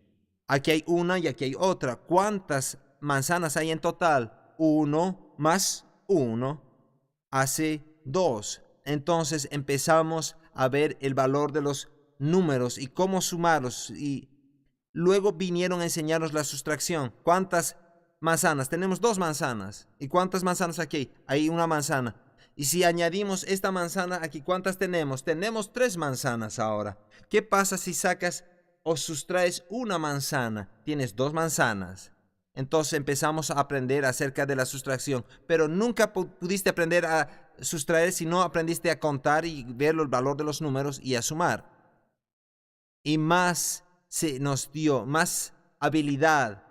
Aquí hay una y aquí hay otra. ¿Cuántas manzanas hay en total? 1 más 1 hace 2. Entonces empezamos a ver el valor de los números y cómo sumarlos. Y luego vinieron a enseñarnos la sustracción. ¿Cuántas manzanas? Tenemos 2 manzanas. ¿Y cuántas manzanas aquí? Hay una manzana. Y si añadimos esta manzana aquí, ¿cuántas tenemos? Tenemos 3 manzanas ahora. ¿Qué pasa si sacas o sustraes una manzana? Tienes 2 manzanas. Entonces empezamos a aprender acerca de la sustracción. Pero nunca pudiste aprender a sustraer si no aprendiste a contar y ver el valor de los números y a sumar. Y más se nos dio, más habilidad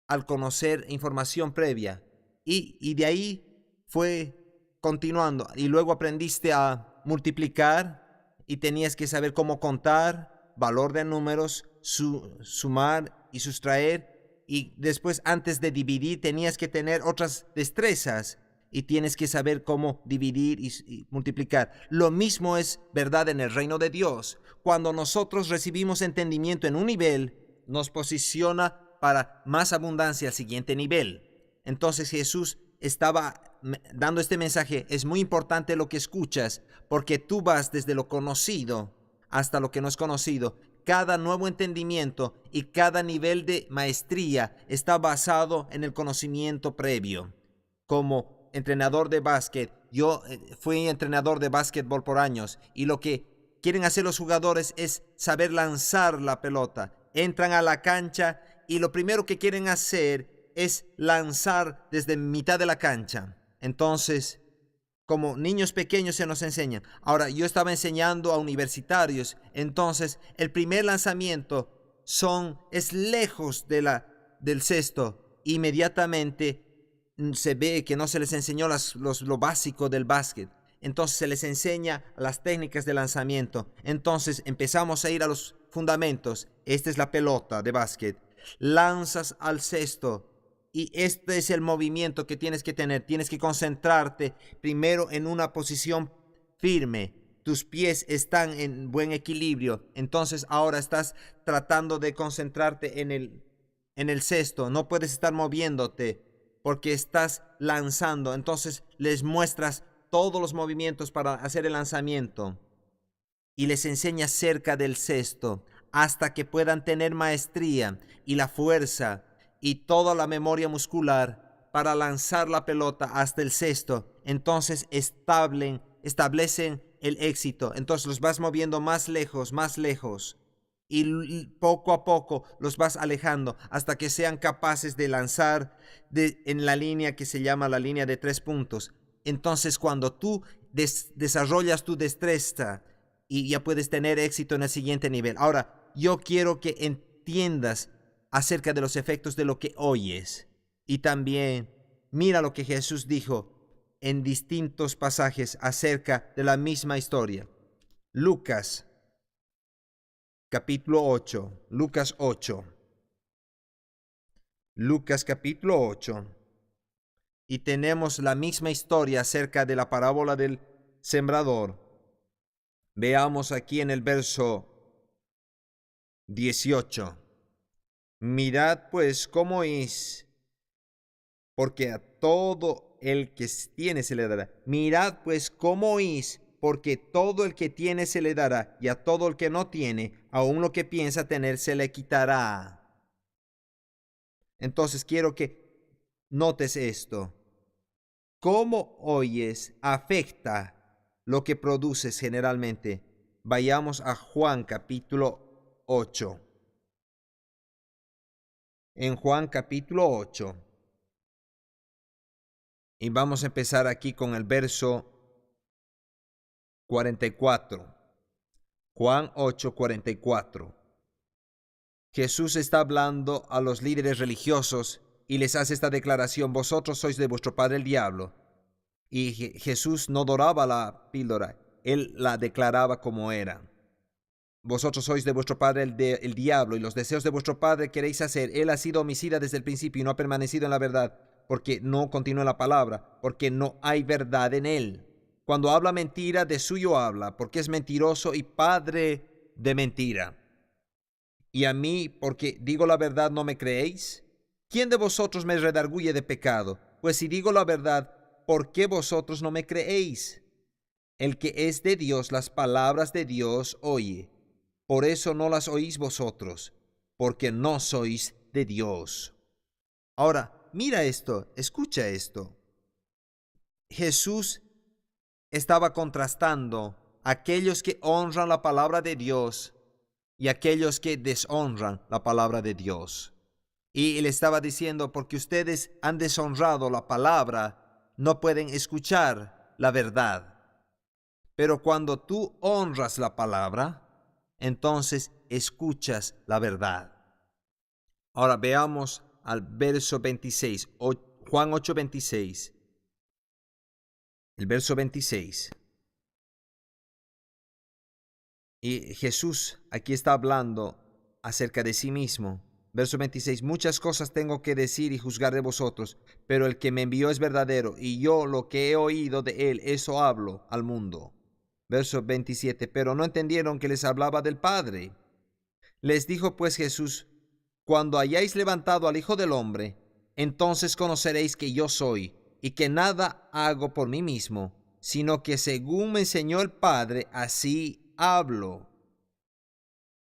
al conocer información previa. Y de ahí fue continuando. Y luego aprendiste a multiplicar y tenías que saber cómo contar, valor de números, sumar y sustraer. Y después, antes de dividir, tenías que tener otras destrezas y tienes que saber cómo dividir y multiplicar. Lo mismo es verdad en el reino de Dios. Cuando nosotros recibimos entendimiento en un nivel, nos posiciona para más abundancia al siguiente nivel. Entonces Jesús estaba dando este mensaje. Es muy importante lo que escuchas, porque tú vas desde lo conocido hasta lo que no es conocido. Cada nuevo entendimiento y cada nivel de maestría está basado en el conocimiento previo. Como entrenador de básquet, yo fui entrenador de básquetbol por años, y lo que quieren hacer los jugadores es saber lanzar la pelota. Entran a la cancha y lo primero que quieren hacer es lanzar desde mitad de la cancha. Entonces, como niños pequeños se nos enseñan. Ahora, yo estaba enseñando a universitarios, entonces el primer lanzamiento es lejos del cesto. Inmediatamente se ve que no se les enseñó lo básico del básquet. Entonces se les enseña las técnicas de lanzamiento. Entonces empezamos a ir a los fundamentos. Esta es la pelota de básquet. Lanzas al cesto. Y este es el movimiento que tienes que tener. Tienes que concentrarte primero en una posición firme. tus pies están en buen equilibrio. Entonces ahora estás tratando de concentrarte en el cesto. No puedes estar moviéndote porque estás lanzando. Entonces les muestras todos los movimientos para hacer el lanzamiento y les enseñas cerca del cesto hasta que puedan tener maestría y la fuerza y toda la memoria muscular para lanzar la pelota hasta el cesto. Entonces establecen el éxito. Entonces los vas moviendo más lejos. Y poco a poco los vas alejando hasta que sean capaces de lanzar en la línea que se llama la línea de 3 puntos. Entonces cuando tú desarrollas tu destreza y ya puedes tener éxito en el siguiente nivel. Ahora, yo quiero que entiendas acerca de los efectos de lo que oyes. Y también mira lo que Jesús dijo en distintos pasajes acerca de la misma historia. Lucas capítulo 8. Lucas 8. Lucas capítulo 8. Y tenemos la misma historia acerca de la parábola del sembrador. Veamos aquí en el verso 18. Mirad pues cómo es, porque a todo el que tiene se le dará. Mirad pues cómo es, porque todo el que tiene se le dará, y a todo el que no tiene, aun lo que piensa tener se le quitará. Entonces quiero que notes esto. Cómo oyes afecta lo que produces generalmente. Vayamos a Juan capítulo 8. En Juan capítulo 8. Y vamos a empezar aquí con el verso 44. Juan 8, 44. Jesús está hablando a los líderes religiosos y les hace esta declaración: vosotros sois de vuestro padre el diablo. Y Jesús no doraba la píldora, él la declaraba como era. Vosotros sois de vuestro padre el diablo, y los deseos de vuestro padre queréis hacer. Él ha sido homicida desde el principio y no ha permanecido en la verdad, porque no continúa la palabra, porque no hay verdad en él. Cuando habla mentira, de suyo habla, porque es mentiroso y padre de mentira. Y a mí, porque digo la verdad, ¿no me creéis? ¿Quién de vosotros me redarguye de pecado? Pues si digo la verdad, ¿por qué vosotros no me creéis? El que es de Dios, las palabras de Dios oye. Por eso no las oís vosotros, porque no sois de Dios. Ahora, mira esto, escucha esto. Jesús estaba contrastando aquellos que honran la palabra de Dios y aquellos que deshonran la palabra de Dios. Y él estaba diciendo: porque ustedes han deshonrado la palabra, no pueden escuchar la verdad. Pero cuando tú honras la palabra, entonces escuchas la verdad. Ahora veamos al verso 26, Juan 8, 26. El verso 26. Y Jesús aquí está hablando acerca de sí mismo. Verso 26. Muchas cosas tengo que decir y juzgar de vosotros, pero el que me envió es verdadero, y yo lo que he oído de él, eso hablo al mundo. Verso 27. Pero no entendieron que les hablaba del Padre. Les dijo pues Jesús: cuando hayáis levantado al Hijo del Hombre, entonces conoceréis que yo soy, y que nada hago por mí mismo, sino que según me enseñó el Padre, así hablo.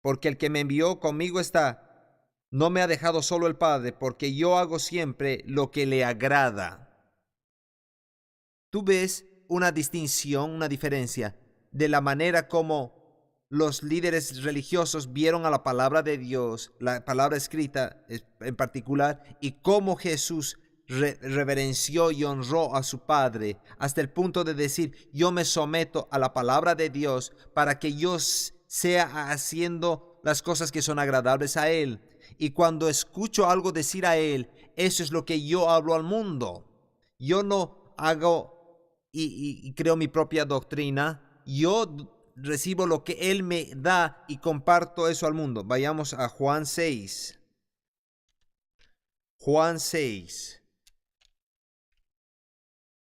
Porque el que me envió conmigo está. No me ha dejado solo el Padre, porque yo hago siempre lo que le agrada. Tú ves una distinción, una diferencia de la manera como los líderes religiosos vieron a la palabra de Dios, la palabra escrita en particular, y cómo Jesús reverenció y honró a su Padre hasta el punto de decir: yo me someto a la palabra de Dios para que yo sea haciendo las cosas que son agradables a Él. Y cuando escucho algo decir a Él, eso es lo que yo hablo al mundo. Yo no hago y creo mi propia doctrina. Yo recibo lo que Él me da y comparto eso al mundo. Vayamos a Juan 6. Juan 6.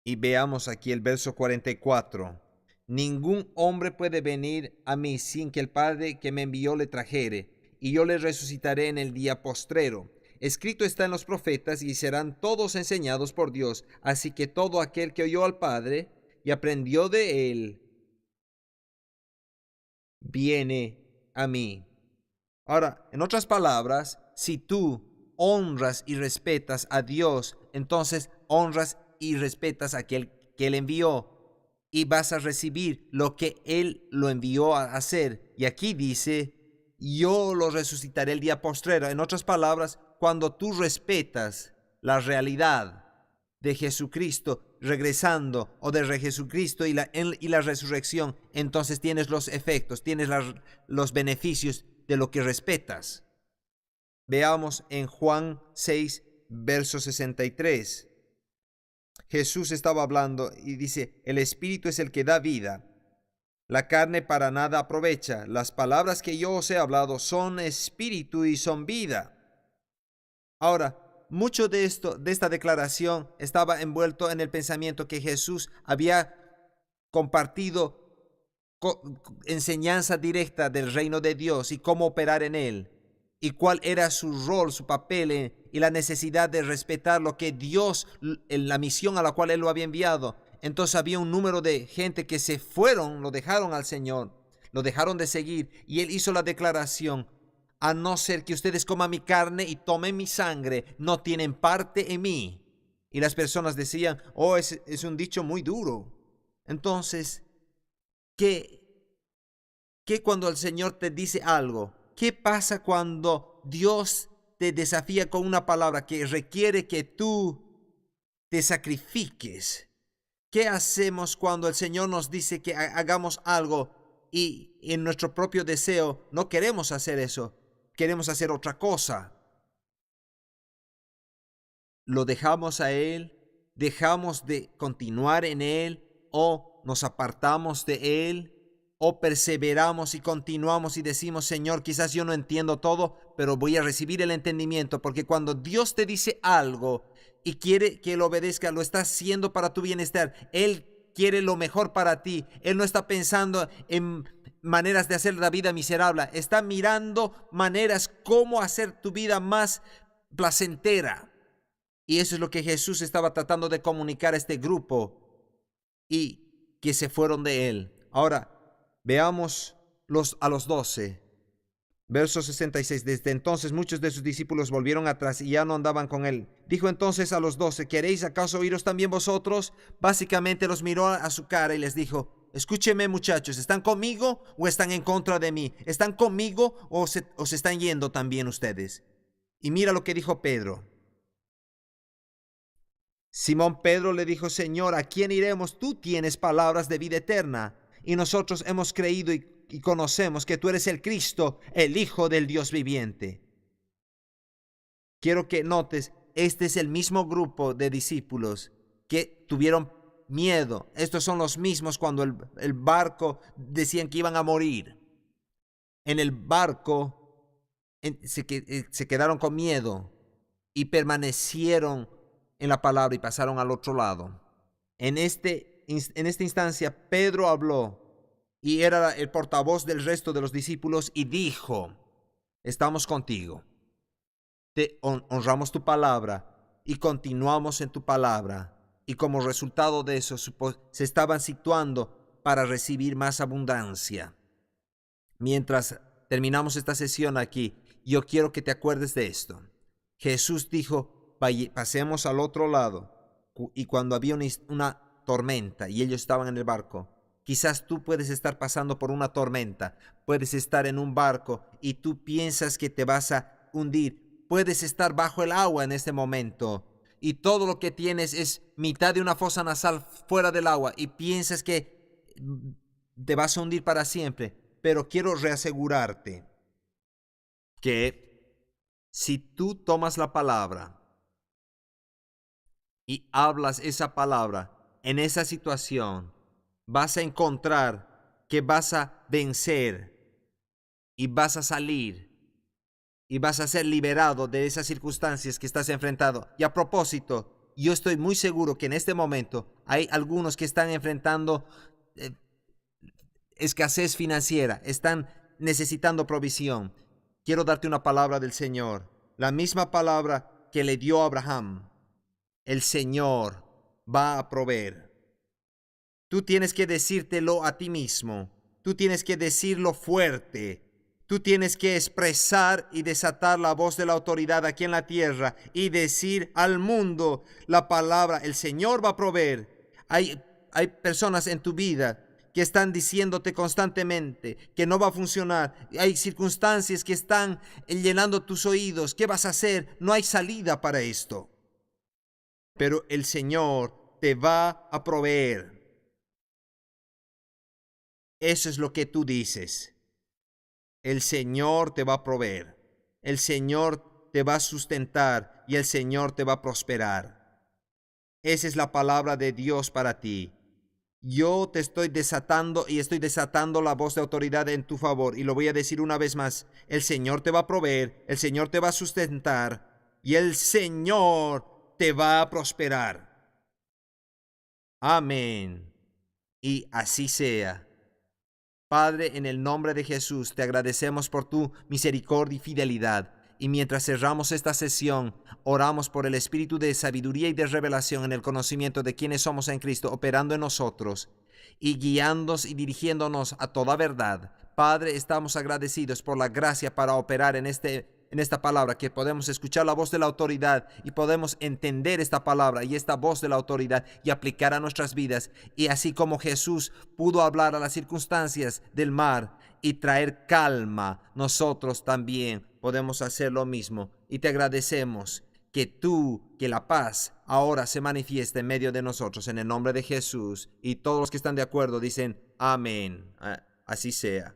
Y veamos aquí el verso 44. Ningún hombre puede venir a mí sin que el Padre que me envió le trajere, y yo le resucitaré en el día postrero. Escrito está en los profetas, y serán todos enseñados por Dios. Así que todo aquel que oyó al Padre y aprendió de él, viene a mí. Ahora, en otras palabras, si tú honras y respetas a Dios, entonces honras y respetas a aquel que Él envió, y vas a recibir lo que Él lo envió a hacer. Y aquí dice, yo lo resucitaré el día postrero. En otras palabras, cuando tú respetas la realidad de Jesucristo regresando, o de Jesucristo y la resurrección, entonces tienes los efectos, tienes los beneficios de lo que respetas. Veamos en Juan 6, verso 63. Jesús estaba hablando y dice, el Espíritu es el que da vida. La carne para nada aprovecha. Las palabras que yo os he hablado son espíritu y son vida. Ahora, mucho de esta declaración estaba envuelto en el pensamiento que Jesús había compartido enseñanza directa del reino de Dios y cómo operar en él, y cuál era su rol, su papel, y la necesidad de respetar lo que Dios, la misión a la cual Él lo había enviado. Entonces había un número de gente que se fueron, lo dejaron al Señor, lo dejaron de seguir, y Él hizo la declaración, a no ser que ustedes coman mi carne y tomen mi sangre, no tienen parte en mí. Y las personas decían, oh, es un dicho muy duro. Entonces, ¿qué cuando el Señor te dice algo? ¿Qué pasa cuando Dios te desafía con una palabra que requiere que tú te sacrifiques? ¿Qué hacemos cuando el Señor nos dice que hagamos algo y en nuestro propio deseo no queremos hacer eso? Queremos hacer otra cosa. ¿Lo dejamos a Él? ¿Dejamos de continuar en Él? ¿O nos apartamos de Él? ¿O perseveramos y continuamos y decimos, Señor, quizás yo no entiendo todo, pero voy a recibir el entendimiento? Porque cuando Dios te dice algo y quiere que lo obedezca, lo está haciendo para tu bienestar. Él quiere lo mejor para ti. Él no está pensando en maneras de hacer la vida miserable. Está mirando maneras cómo hacer tu vida más placentera. Y eso es lo que Jesús estaba tratando de comunicar a este grupo y que se fueron de Él. Ahora, veamos a los 12. Verso 66. Desde entonces muchos de sus discípulos volvieron atrás y ya no andaban con él. Dijo entonces a los 12, ¿queréis acaso iros también vosotros? Básicamente los miró a su cara y les dijo, escúchenme muchachos, ¿están conmigo o están en contra de mí? ¿Están conmigo o se están yendo también ustedes? Y mira lo que dijo Pedro. Simón Pedro le dijo, Señor, ¿a quién iremos? Tú tienes palabras de vida eterna, y nosotros hemos creído y conocemos que tú eres el Cristo, el Hijo del Dios viviente. Quiero que notes, este es el mismo grupo de discípulos que tuvieron miedo. Estos son los mismos cuando el barco decían que iban a morir. En el barco se quedaron con miedo y permanecieron en la palabra y pasaron al otro lado. En esta instancia, Pedro habló y era el portavoz del resto de los discípulos y dijo, estamos contigo, te honramos tu palabra y continuamos en tu palabra. Y como resultado de eso, se estaban situando para recibir más abundancia. Mientras terminamos esta sesión aquí, yo quiero que te acuerdes de esto. Jesús dijo, pasemos al otro lado. Y cuando había una tormenta y ellos estaban en el barco, quizás tú puedes estar pasando por una tormenta, puedes estar en un barco y tú piensas que te vas a hundir, puedes estar bajo el agua en este momento y todo lo que tienes es mitad de una fosa nasal fuera del agua y piensas que te vas a hundir para siempre. Pero quiero reasegurarte que si tú tomas la palabra y hablas esa palabra en esa situación, vas a encontrar que vas a vencer y vas a salir y vas a ser liberado de esas circunstancias que estás enfrentando. Y a propósito, yo estoy muy seguro que en este momento hay algunos que están enfrentando escasez financiera, están necesitando provisión. Quiero darte una palabra del Señor, la misma palabra que le dio a Abraham. El Señor va a proveer. Tú tienes que decírtelo a ti mismo. Tú tienes que decirlo fuerte. Tú tienes que expresar y desatar la voz de la autoridad aquí en la tierra y decir al mundo la palabra, el Señor va a proveer. Hay personas en tu vida que están diciéndote constantemente que no va a funcionar. Hay circunstancias que están llenando tus oídos. ¿Qué vas a hacer? No hay salida para esto. Pero el Señor te va a proveer. Eso es lo que tú dices. El Señor te va a proveer. El Señor te va a sustentar y el Señor te va a prosperar. Esa es la palabra de Dios para ti. Yo te estoy desatando y estoy desatando la voz de autoridad en tu favor. Y lo voy a decir una vez más. El Señor te va a proveer, el Señor te va a sustentar y el Señor te va a prosperar. Amén. Y así sea. Padre, en el nombre de Jesús, te agradecemos por tu misericordia y fidelidad. Y mientras cerramos esta sesión, oramos por el espíritu de sabiduría y de revelación en el conocimiento de quiénes somos en Cristo, operando en nosotros y guiándonos y dirigiéndonos a toda verdad. Padre, estamos agradecidos por la gracia para operar en esta palabra, que podemos escuchar la voz de la autoridad y podemos entender esta palabra y esta voz de la autoridad y aplicar a nuestras vidas. Y así como Jesús pudo hablar a las circunstancias del mar y traer calma, nosotros también podemos hacer lo mismo. Y te agradecemos que la paz ahora se manifieste en medio de nosotros, en el nombre de Jesús. Y todos los que están de acuerdo dicen amén. Así sea.